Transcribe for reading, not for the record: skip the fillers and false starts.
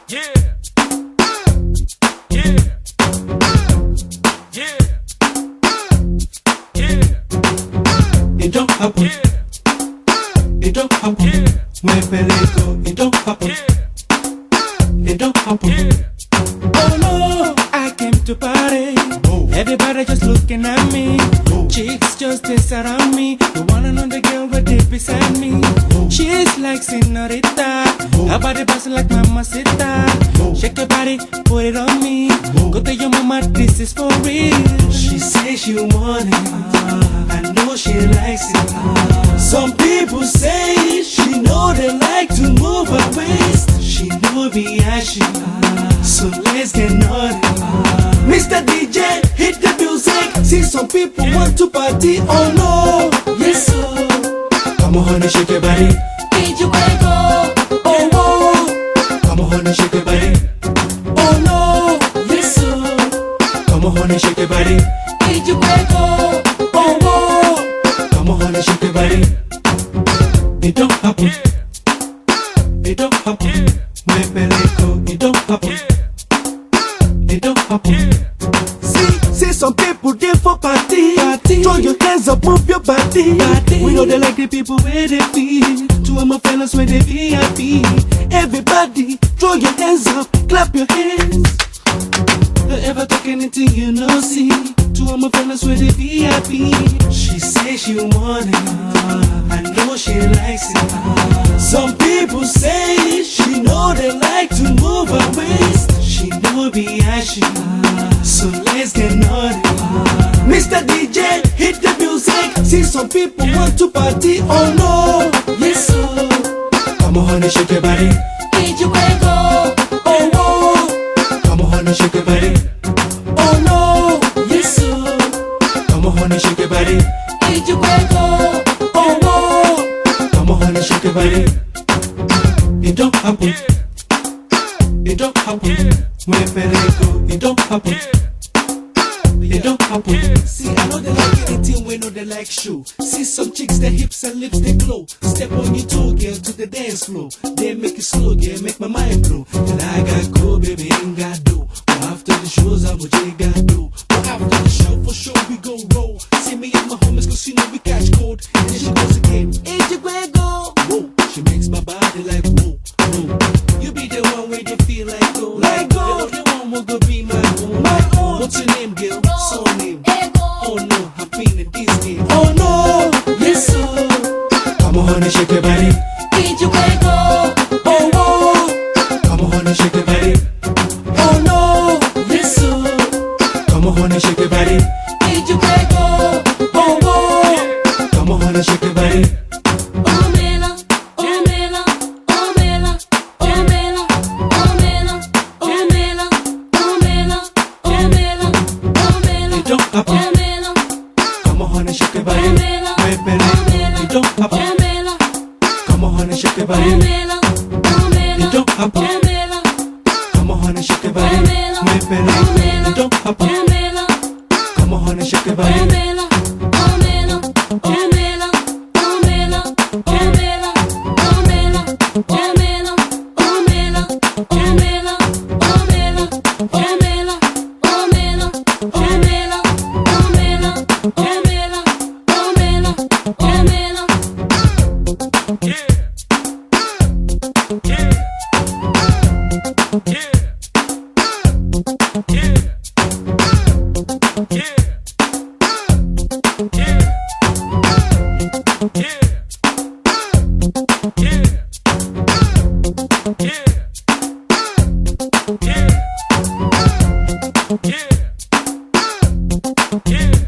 Yeah. Yeah. Yeah. Yeah. It don't happen. Yeah. It don't happen. Yeah. When Pelego, it don't happen. Yeah. It don't happen. Yeah. Oh no, I came to party. Oh. Everybody just looking at me. Oh. Chicks just they surround me. The one and only girl right there beside me. Oh. She's like senorita. Oh. Her body bustin' like mamacita. Oh. Shake your body, put it on me. Oh. Go tell your mama this is for real. She says she want it. I know she likes it. Some people say she know they like to move her waist. She know be ashy. So let's get naughty. Mr. DJ, hit the music. See some people want to party. Oh no, yes sir. Come on, honey, shake your body. Did you go? Oh whoa. Come on, honey, shake your body. Oh no, yes sir. Come on, honey, shake your body. Did you go? Oh whoa. Come on, honey, shake your body. It don't happen. It don't happen. When Pelego, it don't happen. It don't happen. See some people there for party. Throw your hands up, move your body. We know they like the people where they feel. Two of my fellas where they VIP. Everybody, throw your hands up, clap your hands. Don't ever talk anything you know, see. Two of my fellas where they VIP. She says she want it. I know she likes it. Some people say she know they like to move her waist. She know be ashy. So let's get naughty. Mr. DJ, hit the music. See some people want to party. Oh no, yes sir. Come on, honey, shake your body. Did you go? Oh whoa. Come on, honey, shake your body. Oh no, yes sir. Come on, honey, shake your body. Did you go? Oh whoa. Come on, honey, shake your body. It don't happen. It don't happen. When Pelego, it don't happen. It don't happen. See, I know they like anything, we know they like show. See some chicks, their hips and lips, they glow. Step on your toe, girl, to the dance floor. They make it slow, girl, make my mind blow. And I got go, baby, ain't got do. But after the shows, I'm what you got do. But after the show, for sure, we go roll. See me and my homies, cause you know we catch cold. And then she goes again, Did you go? whoa. She makes my body like whoa, whoa. You be the one where they feel like go. Like go. The one will go be my own. My own. What's your name, girl? So name. Ego. Oh no, I'm feeling this game. Oh no, yes sir. Come on, honey, shake your body. Did you go? Oh whoa. Come on, honey, shake your body. Oh no, yes sir. Come on, honey, shake your body. Did you go? Oh whoa. Come on, honey, shake your body. Oh Mela, oh Mela, oh Mela, oh Mela, oh Mela, oh Mela, oh Mela, oh Mela, oh Mela, It don't oh happen. Mela, Come on, honey, shake your body. oh Mela, Wait, baby, it don't oh happen. Mela, Come on, honey, shake your oh body. Mela, oh Mela, It don't happen. oh Mela, Come on, honey, shake your body. oh Mela, Wait, baby, oh Mela, it don't oh happen. Mela, Come on, honey, shake your oh body. Mela, oh Mela, oh Mela, oh Mela, oh Mela, oh Mela, oh Mela, oh Mela, oh Mela, oh Mela, oh Mela, oh Mela, oh Mela, oh Mela, oh Mela, oh Mela, oh Mela. Yeah. Yeah. Yeah. Yeah. Yeah. Yeah. Yeah. Yeah. Yeah. Yeah. Yeah. Yeah.